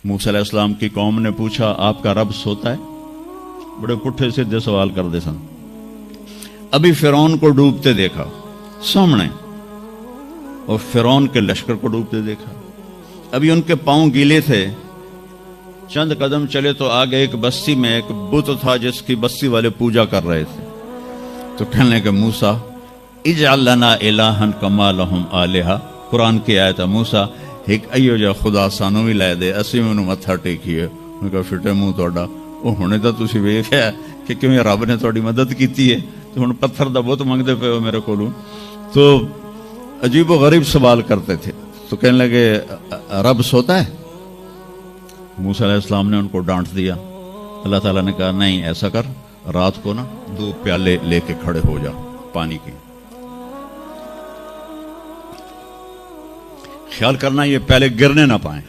موسیٰ علیہ السلام کی قوم نے پوچھا آپ کا رب سوتا ہے؟ بڑے پٹھے سیدھے سوال کر دے سن. ابھی فرعون کو ڈوبتے دیکھا سامنے، اور فرعون کے لشکر کو ڈوبتے دیکھا. ابھی ان کے پاؤں گیلے تھے، چند قدم چلے تو آگے ایک بستی میں ایک بت تھا جس کی بستی والے پوجا کر رہے تھے. تو کہنے کہ موسیٰ اجعل لنا الہا کما لہم آلہہ، قرآن کی آیت ہے، موسیٰ ایک ایو جا خدا سانو بھی لے دے اسی میں متھا ٹیکیے. میں کہا فٹے منہ تہاڈا، وہ ہونے تو تسی ویکھیا کہ کیویں رب نے تہاڈی مدد کیتی ہے، تو ہن پتھر دا بت منگدے پے ہو میرے کولوں. تو عجیب و غریب سوال کرتے تھے. تو کہنے لگے رب سوتا ہے؟ موسیٰ علیہ السلام نے ان کو ڈانٹ دیا. اللہ تعالیٰ نے کہا نہیں، ایسا کر، رات کو نا 2 پیالے لے کے کھڑے ہو جا پانی کے. خیال کرنا یہ پیالے گرنے نہ پائیں.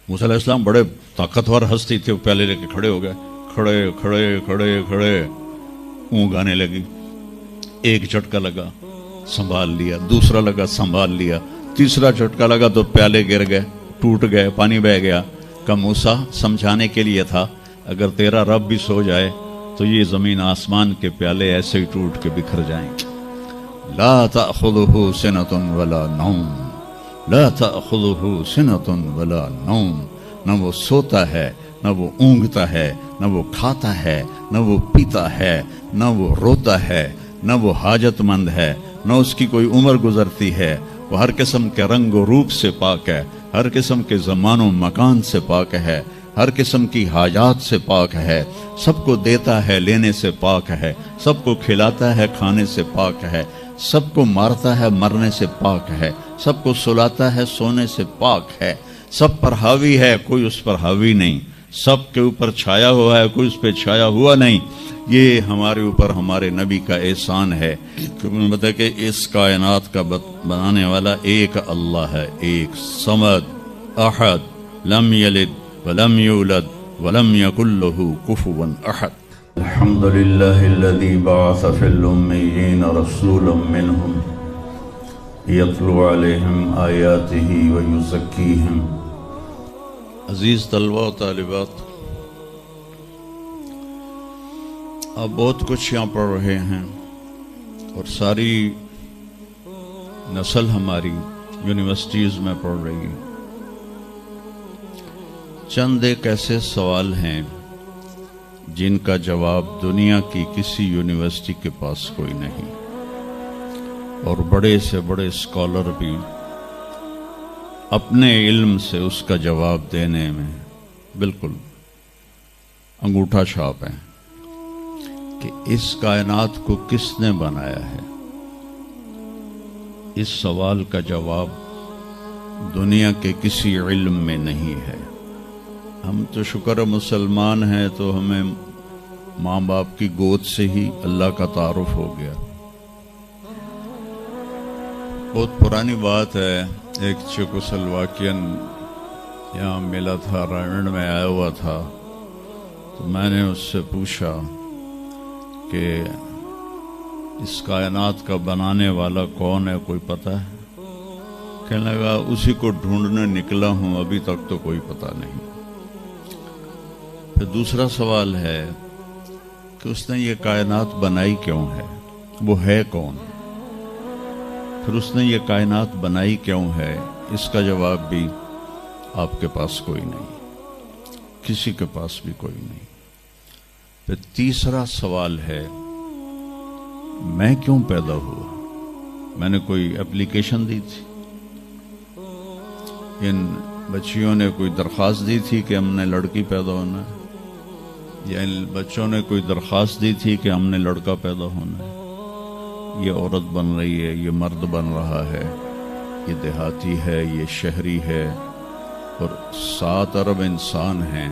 موسیٰ علیہ السلام بڑے طاقتور ہستی تھے، وہ پیالے لے کے کھڑے ہو گئے. کھڑے کھڑے کھڑے کھڑے اونگ آنے لگی. ایک جھٹکا لگا سنبھال لیا، دوسرا لگا سنبھال لیا، تیسرا جھٹکا لگا تو پیالے گر گئے، ٹوٹ گئے، پانی بہہ گیا. کہ موسیٰ سمجھانے کے لیے تھا اگر تیرا رب بھی سو جائے تو یہ زمین آسمان کے پیالے ایسے ہی ٹوٹ کے بکھر جائیں گے. لا تأخذہ سنۃ ولا نوم، لا تأخذہ سنۃ ولا نوم. نہ وہ سوتا ہے، نہ وہ اونگتا ہے، نہ وہ کھاتا ہے، نہ وہ پیتا ہے، نہ وہ روتا ہے، نہ وہ حاجت مند ہے، نہ اس کی کوئی عمر گزرتی ہے. وہ ہر قسم کے رنگ و روپ سے پاک ہے، ہر قسم کے زمان و مکان سے پاک ہے، ہر قسم کی حاجات سے پاک ہے. سب کو دیتا ہے، لینے سے پاک ہے. سب کو کھلاتا ہے، کھانے سے پاک ہے. سب کو مارتا ہے، مرنے سے پاک ہے. سب کو سلاتا ہے، سونے سے پاک ہے. سب پر حاوی ہے، کوئی اس پر حاوی نہیں. سب کے اوپر چھایا ہوا ہے، کوئی اس پہ چھایا ہوا نہیں. یہ ہمارے اوپر ہمارے نبی کا احسان ہے کہ انہوں نے بتایا کہ اس کائنات کا بنانے والا ایک اللہ ہے، ایک صمد احد، لم یلد ولم یولد ولم یکن له کفوا احد. الحمد للہ الذی بعث فی الامیین رسولا منہم یتلو علیہم آیاتہ ویزکیہم. عزیز طلبہ و طالبات، آپ بہت کچھ یہاں پڑھ رہے ہیں اور ساری نسل ہماری یونیورسٹیز میں پڑھ رہی ہے. چند ایک ایسے سوال ہیں جن کا جواب دنیا کی کسی یونیورسٹی کے پاس کوئی نہیں، اور بڑے سے بڑے اسکالر بھی اپنے علم سے اس کا جواب دینے میں بالکل انگوٹھا چھاپ ہیں کہ اس کائنات کو کس نے بنایا ہے. اس سوال کا جواب دنیا کے کسی علم میں نہیں ہے. ہم تو شکر مسلمان ہیں تو ہمیں ماں باپ کی گود سے ہی اللہ کا تعارف ہو گیا. بہت پرانی بات ہے، ایک چیکوسلواکین یہاں ملا تھا، رائنڈ میں آیا ہوا تھا. تو میں نے اس سے پوچھا کہ اس کائنات کا بنانے والا کون ہے، کوئی پتہ ہے؟ کہنے لگا اسی کو ڈھونڈنے نکلا ہوں، ابھی تک تو کوئی پتہ نہیں. پھر دوسرا سوال ہے کہ اس نے یہ کائنات بنائی کیوں ہے، وہ ہے کون؟ پھر اس نے یہ کائنات بنائی کیوں ہے، اس کا جواب بھی آپ کے پاس کوئی نہیں، کسی کے پاس بھی کوئی نہیں. پھر تیسرا سوال ہے میں کیوں پیدا ہوا؟ میں نے کوئی اپلیکیشن دی تھی؟ ان بچیوں نے کوئی درخواست دی تھی کہ ہم نے لڑکی پیدا ہونا ہے؟ یا ان بچوں نے کوئی درخواست دی تھی کہ ہم نے لڑکا پیدا ہونا ہے؟ یہ عورت بن رہی ہے، یہ مرد بن رہا ہے، یہ دیہاتی ہے، یہ شہری ہے، اور 7 ارب انسان ہیں.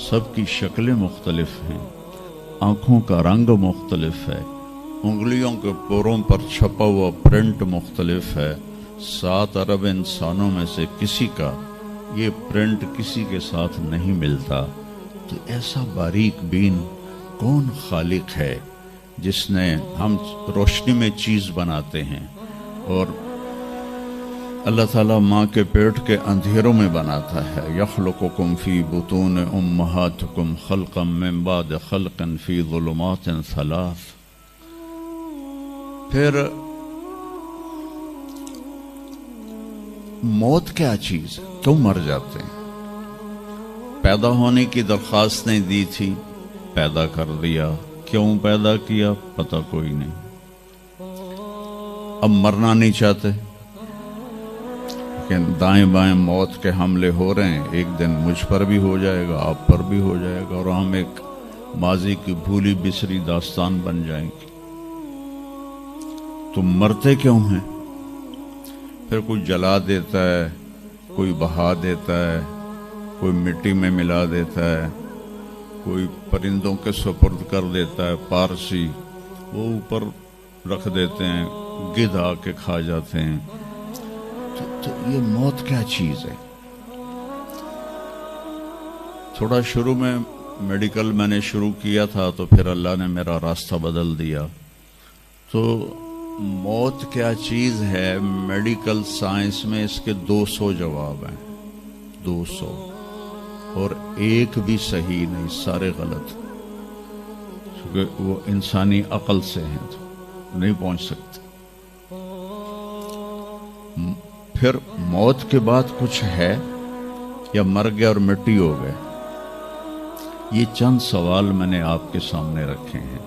سب کی شکلیں مختلف ہیں، آنکھوں کا رنگ مختلف ہے، انگلیوں کے پوروں پر چھپا ہوا پرنٹ مختلف ہے. 7 ارب انسانوں میں سے کسی کا یہ پرنٹ کسی کے ساتھ نہیں ملتا. تو ایسا باریک بین کون خالق ہے جس نے، ہم روشنی میں چیز بناتے ہیں اور اللہ تعالیٰ ماں کے پیٹ کے اندھیروں میں بناتا ہے. یخلقکم فی بطون امہاتکم خلقا من بعد خلق فی ظلمات ثلاث. پھر موت کیا چیز ہے؟ کیوں مر جاتے ہیں؟ پیدا ہونے کی درخواست نہیں دی تھی، پیدا کر دیا. کیوں پیدا کیا پتہ کوئی نہیں. اب مرنا نہیں چاہتے، لیکن دائیں بائیں موت کے حملے ہو رہے ہیں. ایک دن مجھ پر بھی ہو جائے گا، آپ پر بھی ہو جائے گا، اور ہم ایک ماضی کی بھولی بسری داستان بن جائیں گے. تم مرتے کیوں ہیں؟ پھر کوئی جلا دیتا ہے، کوئی بہا دیتا ہے، کوئی مٹی میں ملا دیتا ہے، کوئی پرندوں کے سپرد کر دیتا ہے. پارسی وہ اوپر رکھ دیتے ہیں، گدھ آ کے کھا جاتے ہیں. تو یہ موت کیا چیز ہے؟ تھوڑا شروع میں میڈیکل میں نے شروع کیا تھا، تو پھر اللہ نے میرا راستہ بدل دیا. تو موت کیا چیز ہے؟ میڈیکل سائنس میں اس کے 200 جواب ہیں، 200، اور ایک بھی صحیح نہیں، سارے غلط، کیونکہ وہ انسانی عقل سے ہیں تو نہیں پہنچ سکتے. پھر موت کے بعد کچھ ہے یا مر گیا اور مٹی ہو گئے؟ یہ چند سوال میں نے آپ کے سامنے رکھے ہیں،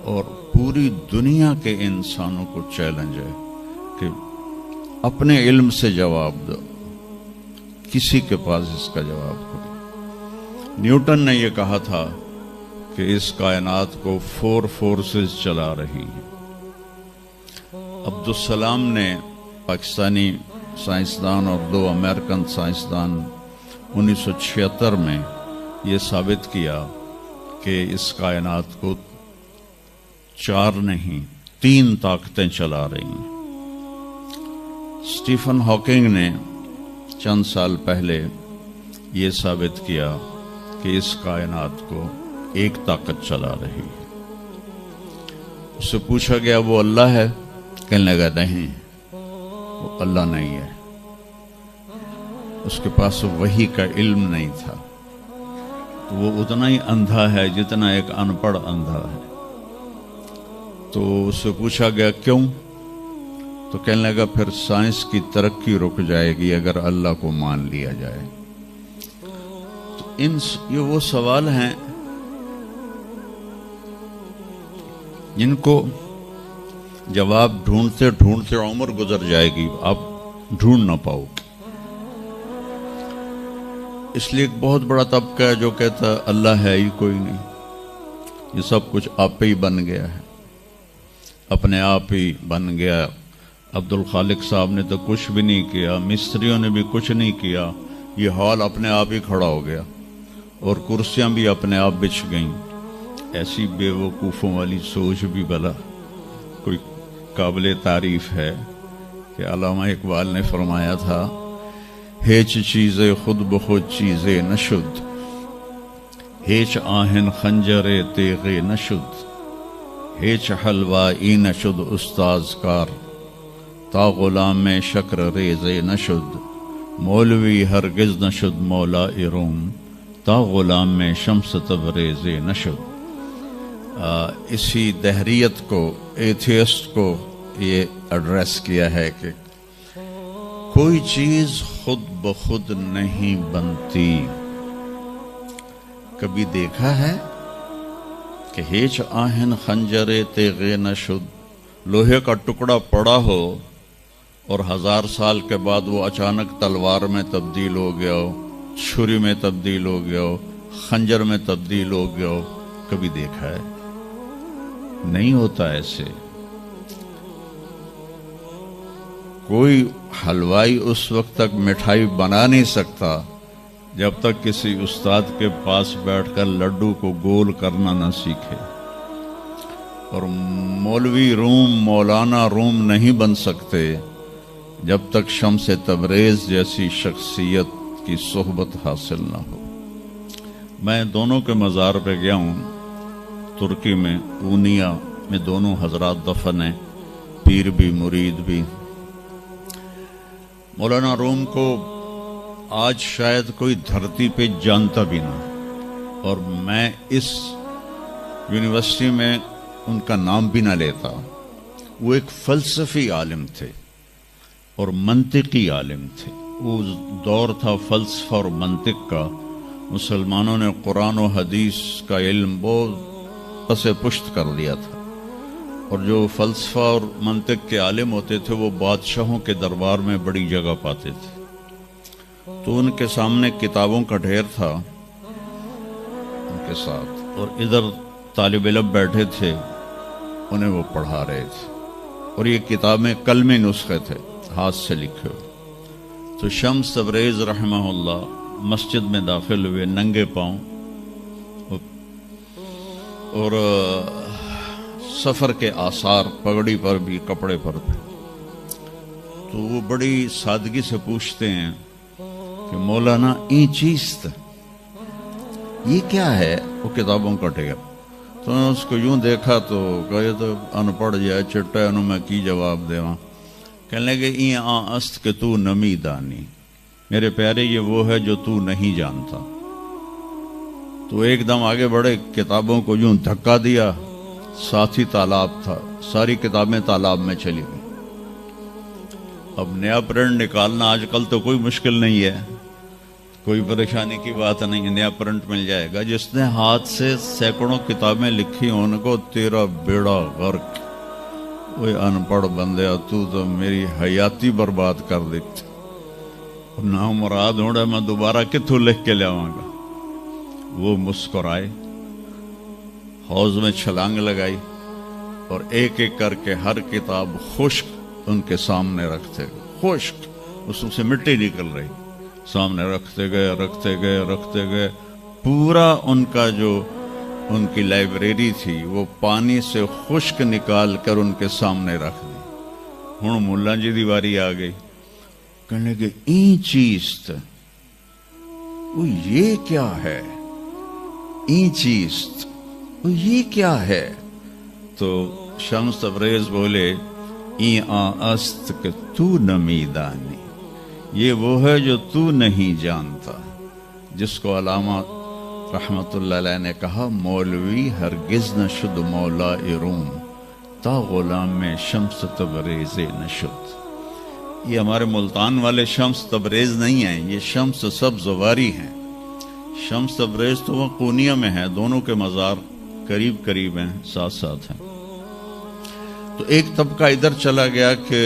اور پوری دنیا کے انسانوں کو چیلنج ہے کہ اپنے علم سے جواب دو. کسی کے پاس اس کا جواب کوئی. نیوٹن نے یہ کہا تھا کہ اس کائنات کو 4 فورسز چلا رہی ہیں. عبدالسلام نے، پاکستانی سائنسدان اور 2 امریکن سائنسدان، 1976 میں یہ ثابت کیا کہ اس کائنات کو 4 نہیں 3 طاقتیں چلا رہی ہیں. اسٹیفن ہاکنگ نے چند سال پہلے یہ ثابت کیا کہ اس کائنات کو ایک طاقت چلا رہی ہے. اس سے پوچھا گیا وہ اللہ ہے؟ کہنے لگا نہیں، وہ اللہ نہیں ہے. اس کے پاس وحی کا علم نہیں تھا. وہ اتنا ہی اندھا ہے جتنا ایک ان پڑھ اندھا ہے. تو اس سے پوچھا گیا کیوں؟ تو کہنے لگا پھر سائنس کی ترقی رک جائے گی اگر اللہ کو مان لیا جائے. تو یہ وہ سوال ہیں جن کو جواب ڈھونڈتے ڈھونڈتے عمر گزر جائے گی، آپ ڈھونڈ نہ پاؤ. اس لیے ایک بہت بڑا طبقہ ہے جو کہتا ہے اللہ ہے ہی کوئی نہیں، یہ سب کچھ آپ پہ ہی بن گیا ہے، اپنے آپ ہی بن گیا. عبد الخالق صاحب نے تو کچھ بھی نہیں کیا، مستریوں نے بھی کچھ نہیں کیا، یہ ہال اپنے آپ ہی کھڑا ہو گیا اور کرسیاں بھی اپنے آپ بچھ گئیں. ایسی بے وقوفوں والی سوچ بھی بلا کوئی قابل تعریف ہے کہ علامہ اقبال نے فرمایا تھا ہیچ چیزیں خود بخود چیزیں نشد، ہیچ آہن خنجر تیغ نشد، ہیچ حلوائی نشد استاذ کار، تا غلام میں شکر ریز نشد، مولوی ہرگز نشد مولا روم، تا غلام میں شمس تبریز نشد. اسی دہریت کو، ایتھیسٹ کو یہ ایڈریس کیا ہے کہ کوئی چیز خود بخود نہیں بنتی. کبھی دیکھا ہے کہ ہیچ آہن خنجر تیغ نشد، لوہے کا ٹکڑا پڑا ہو اور 1000 سال کے بعد وہ اچانک تلوار میں تبدیل ہو گیا ہو، چھری میں تبدیل ہو گیا ہو، خنجر میں تبدیل ہو گیا ہو؟ کبھی دیکھا ہے؟ نہیں ہوتا ایسے. کوئی حلوائی اس وقت تک مٹھائی بنا نہیں سکتا جب تک کسی استاد کے پاس بیٹھ کر لڈو کو گول کرنا نہ سیکھے. اور مولوی روم، مولانا روم نہیں بن سکتے جب تک شمس تبریز جیسی شخصیت کی صحبت حاصل نہ ہو. میں دونوں کے مزار پہ گیا ہوں، ترکی میں اونیا میں دونوں حضرات دفن ہیں، پیر بھی مرید بھی. مولانا روم کو آج شاید کوئی دھرتی پہ جانتا بھی نہ، اور میں اس یونیورسٹی میں ان کا نام بھی نہ لیتا۔ وہ ایک فلسفی عالم تھے اور منطقی عالم تھے۔ وہ دور تھا فلسفہ اور منطق کا، مسلمانوں نے قرآن و حدیث کا علم بہت پس پشت کر لیا تھا، اور جو فلسفہ اور منطق کے عالم ہوتے تھے وہ بادشاہوں کے دربار میں بڑی جگہ پاتے تھے۔ تو ان کے سامنے کتابوں کا ڈھیر تھا ان کے ساتھ، اور ادھر طالب علم بیٹھے تھے، انہیں وہ پڑھا رہے تھے، اور یہ کتابیں قلمی نسخے تھے، ہاتھ سے لکھے ہوئے۔ تو شمس تبریز رحمہ اللہ مسجد میں داخل ہوئے ننگے پاؤں، اور سفر کے آثار پگڑی پر بھی، کپڑے پر بھی۔ تو وہ بڑی سادگی سے پوچھتے ہیں کہ مولانا این چیز یہ کیا ہے؟ وہ کتابوں کا ڈھیر۔ تو نے اس کو یوں دیکھا تو کہے تو ان پڑھ جائے چٹا انہوں میں کی جواب دیواں۔ کہنے لگے این است کہ تو نمی دانی، میرے پیارے یہ وہ ہے جو تو نہیں جانتا۔ تو ایک دم آگے بڑھے، کتابوں کو یوں دھکا دیا، ساتھ ہی تالاب تھا، ساری کتابیں تالاب میں چلی گئی۔ اب نیا پرنٹ نکالنا آج کل تو کوئی مشکل نہیں ہے، کوئی پریشانی کی بات نہیں ہے، نیا پرنٹ مل جائے گا۔ جس نے ہاتھ سے سینکڑوں کتابیں لکھی ان کو تیرا بیڑا غرق۔ وہ ان پڑھ بندیا، تو میری حیاتی برباد کر دیتی، نہ مراد ہوڑا میں دوبارہ کتوں لکھ کے لیاواں گا۔ وہ مسکرائے، حوض میں چھلانگ لگائی، اور ایک ایک کر کے ہر کتاب خشک ان کے سامنے رکھتے گئے، خشک، اس سے مٹی نکل رہی، سامنے رکھتے گئے۔ پورا ان کا جو ان کی لائبریری تھی وہ پانی سے خشک نکال کر ان کے سامنے رکھ دی۔ ہن ملا جی دی واری آ گئی، کہنے لگے این چیز وہ یہ کیا ہے؟ این چیز وہ یہ کیا ہے؟ تو شمس تبریز بولے این است کہ تو نمی دانی، یہ وہ ہے جو تو نہیں جانتا، جس کو علامہ رحمت اللہ علیہ نے کہا مولوی ہرگز نہ شد مولا روم تا غلام میں شمس تبریز نشد۔ یہ ہمارے ملتان والے شمس تبریز نہیں ہیں، یہ شمس سبز واری ہیں۔ شمس تبریز تو وہ قونیہ میں ہے، دونوں کے مزار قریب قریب ہیں، ساتھ ساتھ ہیں۔ تو ایک طبقہ ادھر چلا گیا کہ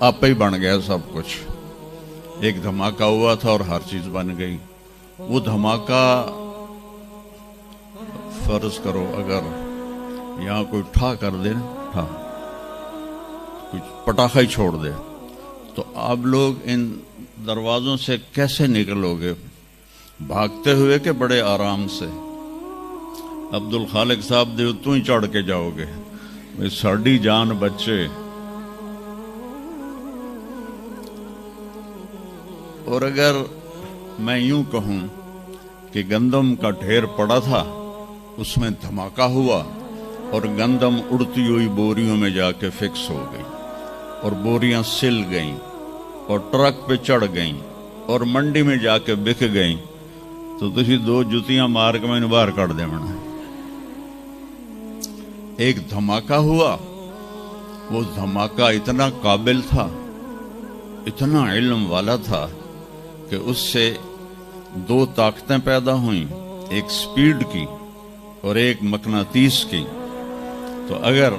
آپ ہی بن گیا سب کچھ، ایک دھماکہ ہوا تھا اور ہر چیز بن گئی۔ وہ دھماکہ فرض کرو اگر یہاں کوئی ٹھا کر دے، ٹھا کچھ پٹاخہ ہی چھوڑ دے، تو آپ لوگ ان دروازوں سے کیسے نکلو گے؟ بھاگتے ہوئے کہ بڑے آرام سے؟ عبد الخالق صاحب دے تو ہی چڑھ کے جاؤ گے، ساڑی جان بچے۔ اور اگر میں یوں کہوں کہ گندم کا ڈھیر پڑا تھا، اس میں دھماکہ ہوا اور گندم اڑتی ہوئی بوریوں میں جا کے فکس ہو گئی، اور بوریاں سل گئیں اور ٹرک پہ چڑھ گئیں اور منڈی میں جا کے بک گئیں، تو تسی دو جتیاں مار کے میں باہر کر دے منا۔ ایک دھماکہ ہوا، وہ دھماکہ اتنا قابل تھا، اتنا علم والا تھا کہ اس سے دو طاقتیں پیدا ہوئیں، ایک سپیڈ کی اور ایک مقناطیس کی۔ تو اگر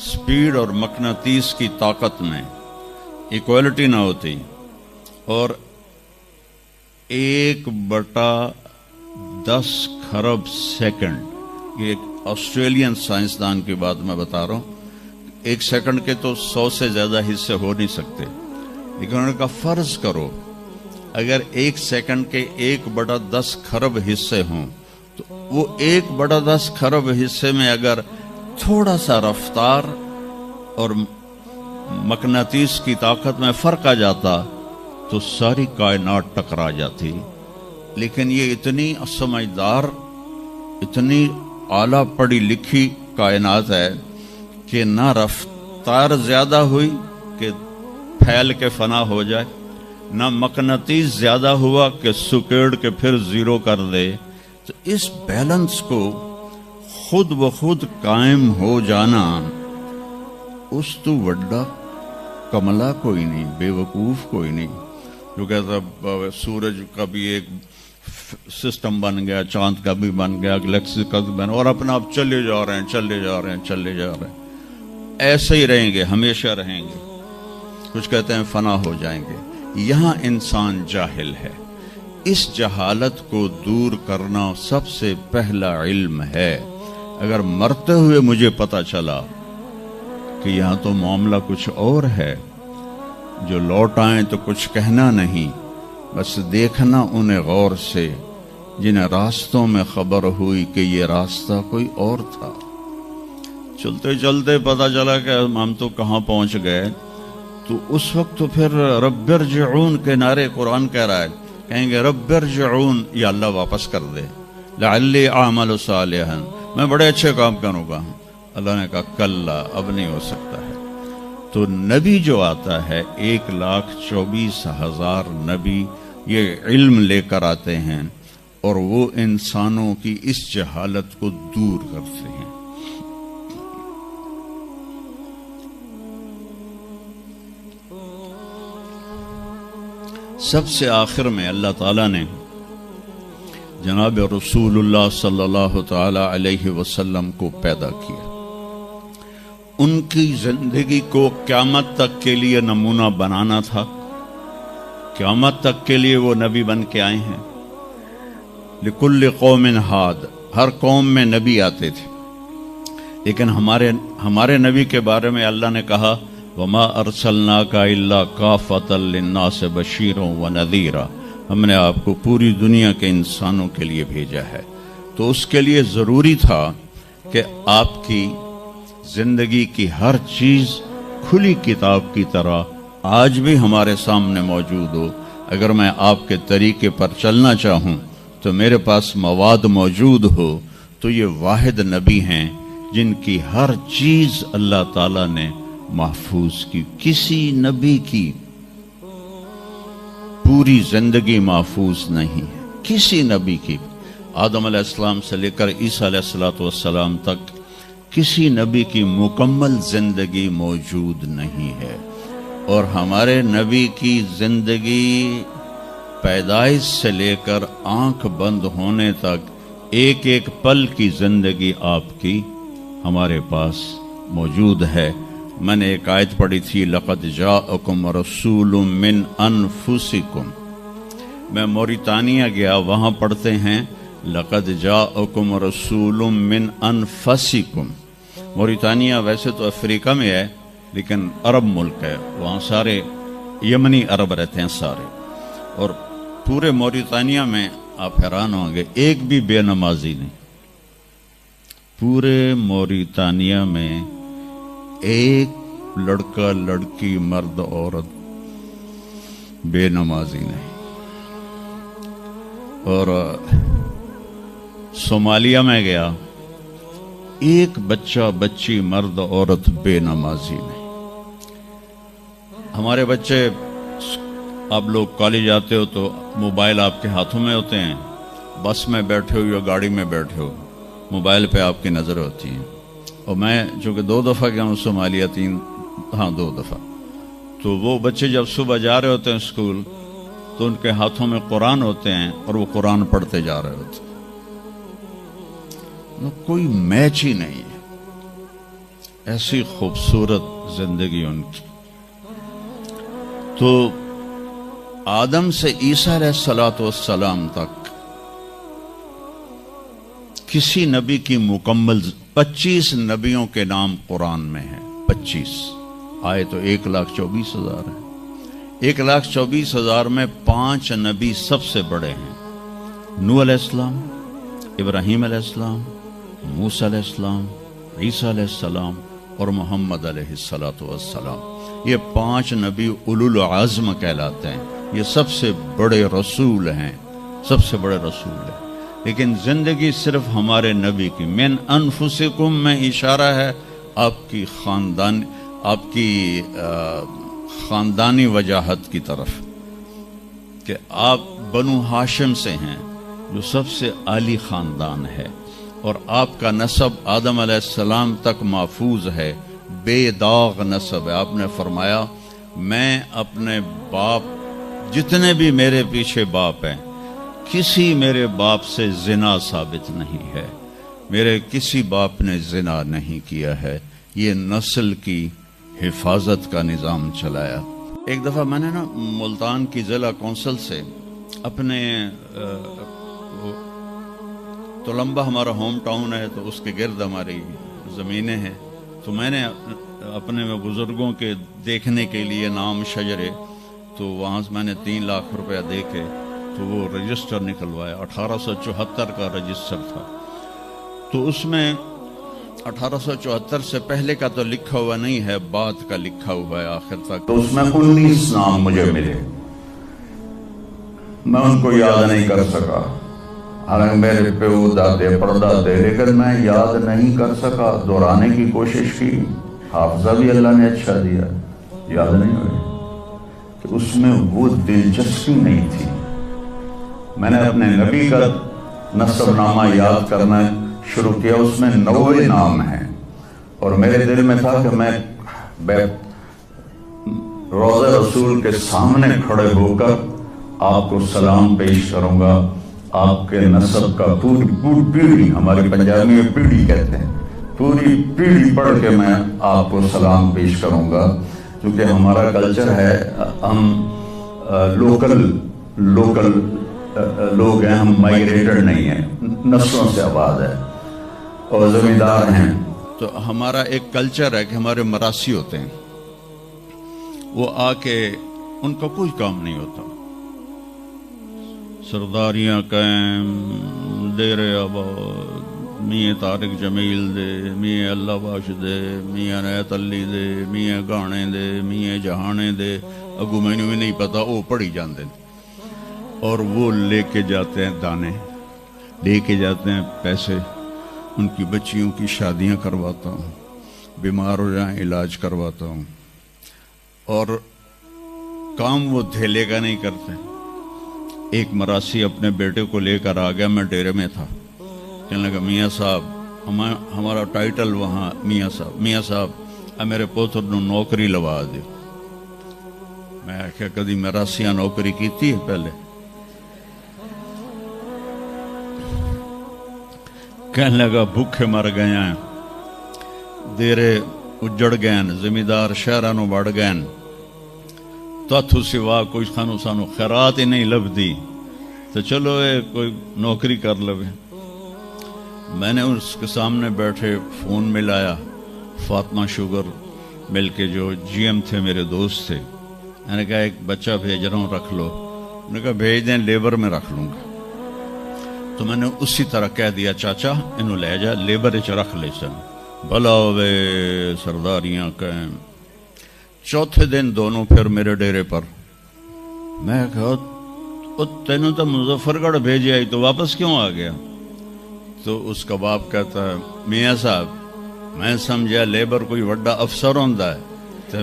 سپیڈ اور مقناطیس کی طاقت میں ایکوالٹی نہ ہوتی اور 1/10 خرب سیکنڈ، یہ ایک آسٹریلین سائنسدان کی بات میں بتا رہا ہوں، ایک سیکنڈ کے تو 100 سے زیادہ حصے ہو نہیں سکتے، لیکن انہوں نے کہا فرض کرو اگر 1 سیکنڈ کے 1/10 خرب حصے ہوں، تو وہ 1/10 خرب حصے میں اگر تھوڑا سا رفتار اور مقناطیس کی طاقت میں فرق آ جاتا تو ساری کائنات ٹکرا جاتی۔ لیکن یہ اتنی سمجھدار، اتنی اعلیٰ پڑھی لکھی کائنات ہے کہ نہ رفتار زیادہ ہوئی کہ پھیل کے فنا ہو جائے، نہ مقناطیس زیادہ ہوا کہ سکیڑ کے پھر زیرو کر دے۔ تو اس بیلنس کو خود بخود قائم ہو جانا، اس تو وڈا کملا کوئی نہیں، بے وقوف کوئی نہیں جو کہتا سورج کا بھی ایک سسٹم بن گیا، چاند کا بھی بن گیا، گلیکسی کا بھی بن گیا، اور اپنا آپ چلے جا رہے ہیں، چلے جا رہے ہیں، چلے جا رہے ہیں، ایسے ہی رہیں گے، ہمیشہ رہیں گے۔ کچھ کہتے ہیں فنا ہو جائیں گے۔ یہاں انسان جاہل ہے، اس جہالت کو دور کرنا سب سے پہلا علم ہے۔ اگر مرتے ہوئے مجھے پتا چلا کہ یہاں تو معاملہ کچھ اور ہے، جو لوٹ آئیں تو کچھ کہنا نہیں، بس دیکھنا انہیں غور سے جنہیں راستوں میں خبر ہوئی کہ یہ راستہ کوئی اور تھا۔ چلتے چلتے پتا چلا کہ ہم تو کہاں پہنچ گئے، تو اس وقت تو پھر رب ارجعون کے نعرے قرآن کہہ رہا ہے، کہیں گے رب ارجعون، یا اللہ واپس کر دے، لعلی اعمل صالحا، میں بڑے اچھے کام کروں گا۔ اللہ نے کہا کلا، اب نہیں ہو سکتا ہے۔ تو نبی جو آتا ہے 1,24,000 نبی یہ علم لے کر آتے ہیں، اور وہ انسانوں کی اس جہالت کو دور کرتے ہیں۔ سب سے آخر میں اللہ تعالیٰ نے جناب رسول اللہ صلی اللہ تعالی علیہ وسلم کو پیدا کیا، ان کی زندگی کو قیامت تک کے لیے نمونہ بنانا تھا۔ قیامت تک کے لیے وہ نبی بن کے آئے ہیں۔ لکل قوم ہاد، ہر قوم میں نبی آتے تھے، لیکن ہمارے نبی کے بارے میں اللہ نے کہا وما ارسلناک الا کافۃ للناس بشیرا ونذیرا، ہم نے آپ کو پوری دنیا کے انسانوں کے لیے بھیجا ہے۔ تو اس کے لیے ضروری تھا کہ آپ کی زندگی کی ہر چیز کھلی کتاب کی طرح آج بھی ہمارے سامنے موجود ہو۔ اگر میں آپ کے طریقے پر چلنا چاہوں تو میرے پاس مواد موجود ہو، تو یہ واحد نبی ہیں جن کی ہر چیز اللہ تعالیٰ نے محفوظ کی۔ کسی نبی کی پوری زندگی محفوظ نہیں ہے، کسی نبی کی، آدم علیہ السلام سے لے کر عیسیٰ علیہ السلام تک کسی نبی کی مکمل زندگی موجود نہیں ہے۔ اور ہمارے نبی کی زندگی پیدائش سے لے کر آنکھ بند ہونے تک ایک ایک پل کی زندگی آپ کی ہمارے پاس موجود ہے۔ میں نے ایک آیت پڑھی تھی لقد جاءکم رسول من انفسکم، میں موریتانیہ گیا، وہاں پڑھتے ہیں لقد جاءکم رسول من انفسکم۔ موریتانیہ ویسے تو افریقہ میں ہے لیکن عرب ملک ہے، وہاں سارے یمنی عرب رہتے ہیں سارے، اور پورے موریتانیہ میں آپ حیران ہوں گے ایک بھی بے نمازی نہیں، پورے موریتانیہ میں ایک لڑکا لڑکی مرد عورت بے نمازی نہیں۔ اور صومالیہ میں گیا، ایک بچہ بچی مرد عورت بے نمازی نہیں۔ ہمارے بچے، آپ لوگ کالج آتے ہو تو موبائل آپ کے ہاتھوں میں ہوتے ہیں، بس میں بیٹھے ہو یا گاڑی میں بیٹھے ہو، موبائل پہ آپ کی نظر ہوتی ہے۔ اور میں چونکہ 2 دفعہ گیا ہوں صومالیہ، 2 دفعہ، تو وہ بچے جب صبح جا رہے ہوتے ہیں اسکول تو ان کے ہاتھوں میں قرآن ہوتے ہیں اور وہ قرآن پڑھتے جا رہے ہوتے ہیں، کوئی میچ ہی نہیں ہے، ایسی خوبصورت زندگی ان کی۔ تو آدم سے عیسیٰ علیہ السلام تک کسی نبی کی مکمل 25 نبیوں کے نام قرآن میں ہیں، 25 آئے تو 1,24,000 ہیں۔ 1,24,000 میں 5 نبی سب سے بڑے ہیں، نوح علیہ السلام، ابراہیم علیہ السلام، موسیٰ علیہ السلام، عیسیٰ علیہ السلام اور محمد علیہ السلام۔ یہ 5 نبی اولو العزم کہلاتے ہیں، یہ سب سے بڑے رسول ہیں، سب سے بڑے رسول ہیں۔ لیکن زندگی صرف ہمارے نبی کی، من انفسکم میں اشارہ ہے آپ کی خاندان، آپ کی خاندانی وجاہت کی طرف کہ آپ بنو ہاشم سے ہیں جو سب سے عالی خاندان ہے، اور آپ کا نسب آدم علیہ السلام تک محفوظ ہے، بے داغ نسب ہے۔ آپ نے فرمایا میں اپنے باپ، جتنے بھی میرے پیچھے باپ ہیں، کسی میرے باپ سے زنا ثابت نہیں ہے، میرے کسی باپ نے زنا نہیں کیا ہے۔ یہ نسل کی حفاظت کا نظام چلایا۔ ایک دفعہ میں نے ملتان کی ضلع کونسل سے اپنے تلمبہ ہمارا ہوم ٹاؤن ہے، تو اس کے گرد ہماری زمینیں ہیں، تو میں نے اپنے بزرگوں کے دیکھنے کے لیے نام شجرے، تو وہاں سے میں نے 3 لاکھ روپیہ دے کے تو وہ رجسٹر نکلوایا۔ 1874 کا رجسٹر تھا، تو اس میں 1874 سے پہلے کا تو لکھا ہوا نہیں ہے، بعد کا لکھا ہوا ہے آخر تک۔ تو اس میں 19 نام مجھے ملے، میں ان کو یاد نہیں کر سکا، حالانکہ میرے پیو دادے پردادے، لیکن میں یاد نہیں کر سکا۔ دہرانے کی کوشش کی، حافظہ بھی اللہ نے اچھا دیا، یاد نہیں ہوئے کہ اس میں وہ دلچسپی نہیں تھی۔ میں نے اپنے نبی کا نسب نامہ یاد کرنا شروع کیا، اس میں 90 نام ہیں، اور میرے دل میں تھا کہ میں روضہ رسول کے سامنے کھڑے ہو کر آپ کو سلام پیش کروں گا، آپ کے نسب کا پوری پیڑھی، ہماری پنجابی میں پیڑھی کہتے ہیں، پوری پیڑھی پڑھ کے میں آپ کو سلام پیش کروں گا، کیونکہ ہمارا کلچر ہے، ہم لوکل لوگ ہیں، ہم مائگریٹڈ نہیں ہیں، نسلوں سے آباد ہے اور زمیندار ہیں۔ تو ہمارا ایک کلچر ہے کہ ہمارے مراسی ہوتے ہیں، وہ آ کے ان کا کوئی کام نہیں ہوتا، سرداریاں قائم، دیر آباد، میاں طارق جمیل دے، میاں اللہ باش دے، میاں نیت علی دے، میاں گانے دے، میاں جہانے دے، اگو میں بھی نہیں پتا، وہ پڑھی جاندے، اور وہ لے کے جاتے ہیں دانے، لے کے جاتے ہیں پیسے، ان کی بچیوں کی شادیاں کرواتا ہوں، بیمار ہو جائیں علاج کرواتا ہوں، اور کام وہ دھیلے کا نہیں کرتے۔ ایک مراسی اپنے بیٹے کو لے کر آ گیا، میں ڈیرے میں تھا، کہنے لگا میاں صاحب، ہمارا ٹائٹل وہاں میاں صاحب میرے پوتر نو نوکری لوا دے۔ میں کہا کدی مراسیاں نوکری کیتی ہے پہلے؟ کہنے لگا بھوکے مر گئے ہیں، دیرے اجڑ گئے ہیں، زمیندار شہرانو بڑھ گئے ہیں، تو سوا کوئی سانو خیرات ہی نہیں لبدی، تو چلو کوئی نوکری کر لوے۔ میں نے اس کے سامنے بیٹھے فون ملایا، فاطمہ شوگر مل کے جو جی ایم تھے، میرے دوست تھے، میں نے کہا ایک بچہ بھیج رہا ہوں، رکھ لو۔ انہوں نے کہا بھیج دیں، لیبر میں رکھ لوں گا۔ تو میں نے اسی طرح کہہ دیا چاچا انہوں لے جا، لیبر چ رکھ لے سن، بھلا ہوئے سرداریاں قائم۔ چوتھے دن دونوں پھر میرے ڈیرے پر، میں کہا تینوں تو مظفر گڑھ بھیجے آئی تو واپس کیوں آ گیا؟ تو اس کا باپ کہتا ہے میاں صاحب میں سمجھا لیبر کوئی وڈا افسر ہوندا ہے، تو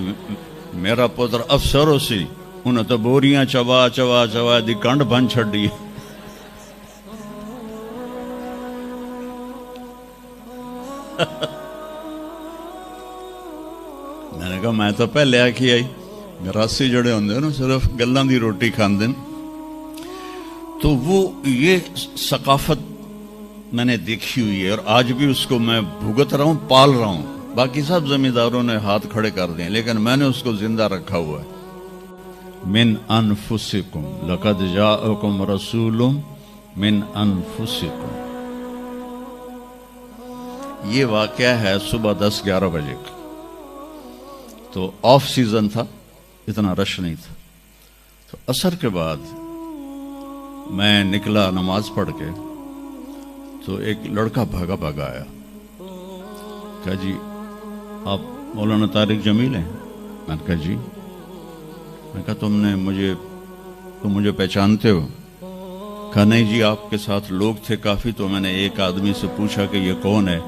میرا پتر افسر ہو سی، انہیں تو بوریاں چوا چوا چوا دی کنڈ بن چھڑی۔ میں نے کہا میں تو پہلے آکھی آئی، مراسی جڑے ہوندے نا صرف گلاں دی روٹی کھاندے، تو وہ یہ ثقافت میں نے دیکھی ہوئی ہے، اور آج بھی اس کو میں بھگت رہا ہوں، پال رہا ہوں۔ باقی سب زمینداروں نے ہاتھ کھڑے کر دیے، لیکن میں نے اس کو زندہ رکھا ہوا ہے۔ من انفسکم لقد جاءکم رسول من انفسکم، یہ واقعہ ہے صبح 10-11 بجے کا، تو آف سیزن تھا، اتنا رش نہیں تھا۔ تو عصر کے بعد میں نکلا نماز پڑھ کے، تو ایک لڑکا بھاگا آیا، کہا جی آپ مولانا طارق جمیل ہیں؟ میں نے کہا جی۔ میں کہا تم مجھے پہچانتے ہو؟ کہا نہیں جی، آپ کے ساتھ لوگ تھے کافی، تو میں نے ایک آدمی سے پوچھا کہ یہ کون ہے،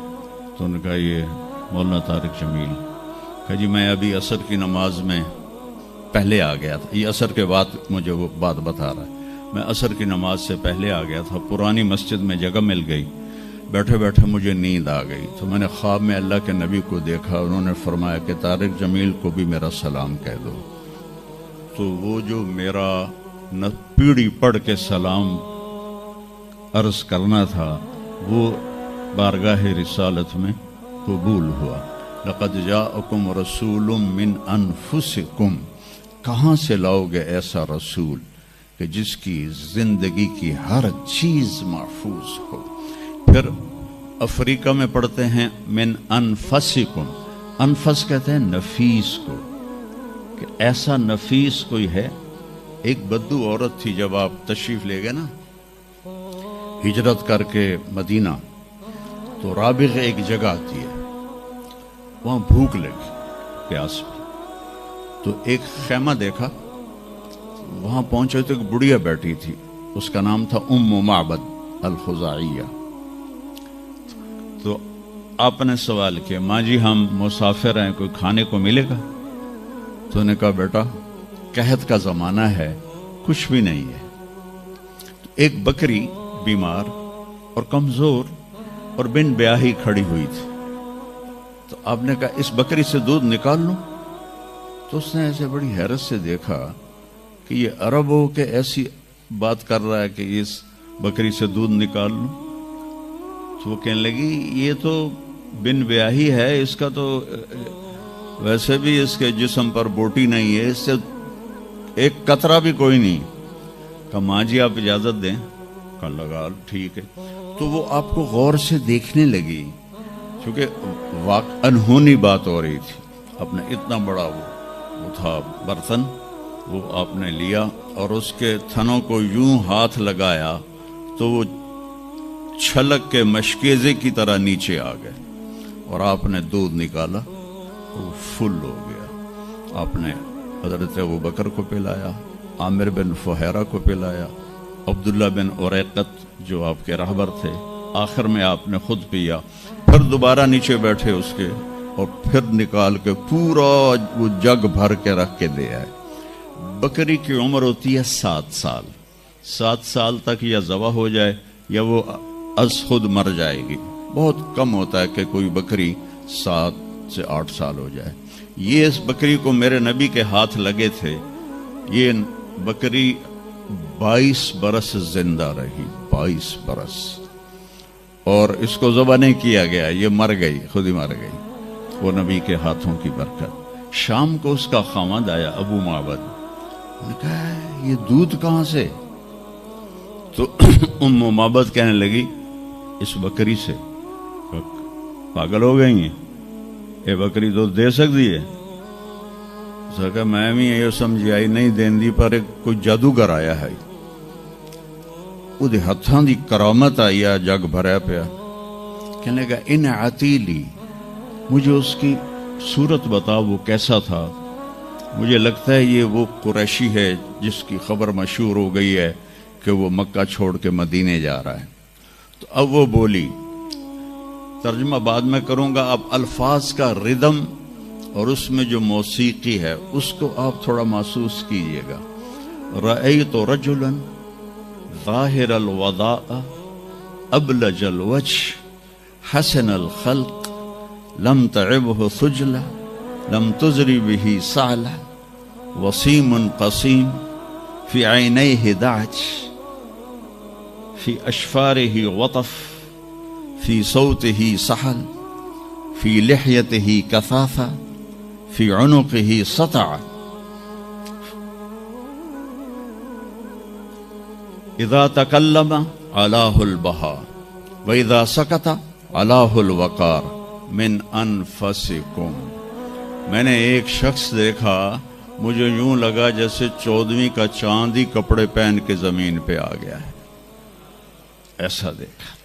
تو انہوں نے کہا یہ مولانا طارق جمیل۔ کہا جی میں ابھی عصر کی نماز میں پہلے آ گیا تھا. یہ عصر کے بعد مجھے وہ بات بتا رہا ہے. میں عصر کی نماز سے پہلے آ گیا تھا. پرانی مسجد میں جگہ مل گئی. بیٹھے بیٹھے مجھے نیند آ گئی تو میں نے خواب میں اللہ کے نبی کو دیکھا. انہوں نے فرمایا کہ طارق جمیل کو بھی میرا سلام کہہ دو. تو وہ جو میرا پیڑھی پڑھ کے سلام عرض کرنا تھا وہ بارگاہ رسالت میں قبول ہوا. لقد جاءکم رسول من انفسکم. کہاں سے لاؤ گے ایسا رسول کہ جس کی زندگی کی ہر چیز محفوظ ہو. پھر افریقہ میں پڑھتے ہیں من انفسکم. انفس کہتے ہیں نفیس کو, کہ ایسا نفیس کوئی ہے. ایک بدو عورت تھی, جب آپ تشریف لے گئے نا ہجرت کر کے مدینہ, تو رابغ ایک جگہ آتی ہے, وہاں بھوک لگی, پیاس بھی. تو ایک خیمہ دیکھا, وہاں پہنچے تو ایک بڑھیا بیٹھی تھی, اس کا نام تھا ام معبد الخزاعیہ. تو آپ نے سوال کیا, ماں جی ہم مسافر ہیں, کوئی کھانے کو ملے گا؟ تو نے کہا بیٹا قحط کا زمانہ ہے, کچھ بھی نہیں ہے. تو ایک بکری بیمار اور کمزور اور بن بیاہی کھڑی ہوئی تھی. تو آپ نے کہا اس بکری سے دودھ نکال لوں؟ تو اس نے ایسے بڑی حیرت سے دیکھا کہ یہ عرب ہو کے ایسی بات کر رہا ہے کہ اس بکری سے دودھ نکال لوں. تو وہ کہنے لگی یہ تو بن بیاہی ہے, اس کا تو ویسے بھی اس کے جسم پر بوٹی نہیں ہے, اس سے ایک قطرہ بھی کوئی نہیں. کہا ماں جی آپ اجازت دیں؟ کہا لگا ٹھیک ہے. تو وہ آپ کو غور سے دیکھنے لگی, کیونکہ انہونی بات ہو رہی تھی. آپ نے اتنا بڑا وہ تھا برتن, وہ آپ نے لیا اور اس کے تھنوں کو یوں ہاتھ لگایا تو وہ چھلک کے مشکیزے کی طرح نیچے آ گئے, اور آپ نے دودھ نکالا, وہ فل ہو گیا. آپ نے حضرت ابوبکر کو پلایا, عامر بن فہیرہ کو پلایا, عبداللہ بن اریقت جو آپ کے رہبر تھے, آخر میں آپ نے خود پیا. پھر دوبارہ نیچے بیٹھے اس کے, اور پھر نکال کے پورا وہ جگ بھر کے رکھ کے دے آئے. بکری کی عمر ہوتی ہے 7 سال. 7 سال تک یا ذبح ہو جائے یا وہ از خود مر جائے گی. بہت کم ہوتا ہے کہ کوئی بکری 7 سے 8 سال ہو جائے. یہ اس بکری کو میرے نبی کے ہاتھ لگے تھے, یہ بکری 22 برس زندہ رہی, 22 برس, اور اس کو ذبح نہیں کیا گیا, یہ مر گئی, خود ہی مر گئی, وہ نبی کے ہاتھوں کی برکت. شام کو اس کا خاوند آیا ابو معبد, نے کہا یہ دودھ کہاں سے؟ تو ام معبد کہنے لگی اس بکری سے. پاگل ہو گئی ہیں, یہ بکری دودھ دے سکتی ہے؟ کہ میں بھی یہ سمجھی آئی نہیں دین دی, پر کوئی جادوگر آیا ہے, وہ ہاتھاں دی کرامت آئی ہے, جگ بھریا پیا. کہنے لگا ان عتیلی, مجھے اس کی صورت بتا, وہ کیسا تھا؟ مجھے لگتا ہے یہ وہ قریشی ہے جس کی خبر مشہور ہو گئی ہے کہ وہ مکہ چھوڑ کے مدینے جا رہا ہے. تو اب وہ بولی, ترجمہ بعد میں کروں گا, اب الفاظ کا ردم اور اس میں جو موسیقی ہے اس کو آپ تھوڑا محسوس کیجئے گا. رأیت رجلا ظاہر الوداء ابلج الوجه حسن الخلق لم تعبه ثجلة لم تزری به سعلة وسیم قسیم في عینیه دعج في اشفاره وطف في صوته سحل في لحيته كثافة في عنقه سطع اذا تکلم علاه البهاء واذا سکت علاه الوقار من انفسکم. میں نے ایک شخص دیکھا, مجھے یوں لگا جیسے 14ویں کا چاند ہی کپڑے پہن کے زمین پہ آ گیا ہے, ایسا دیکھا.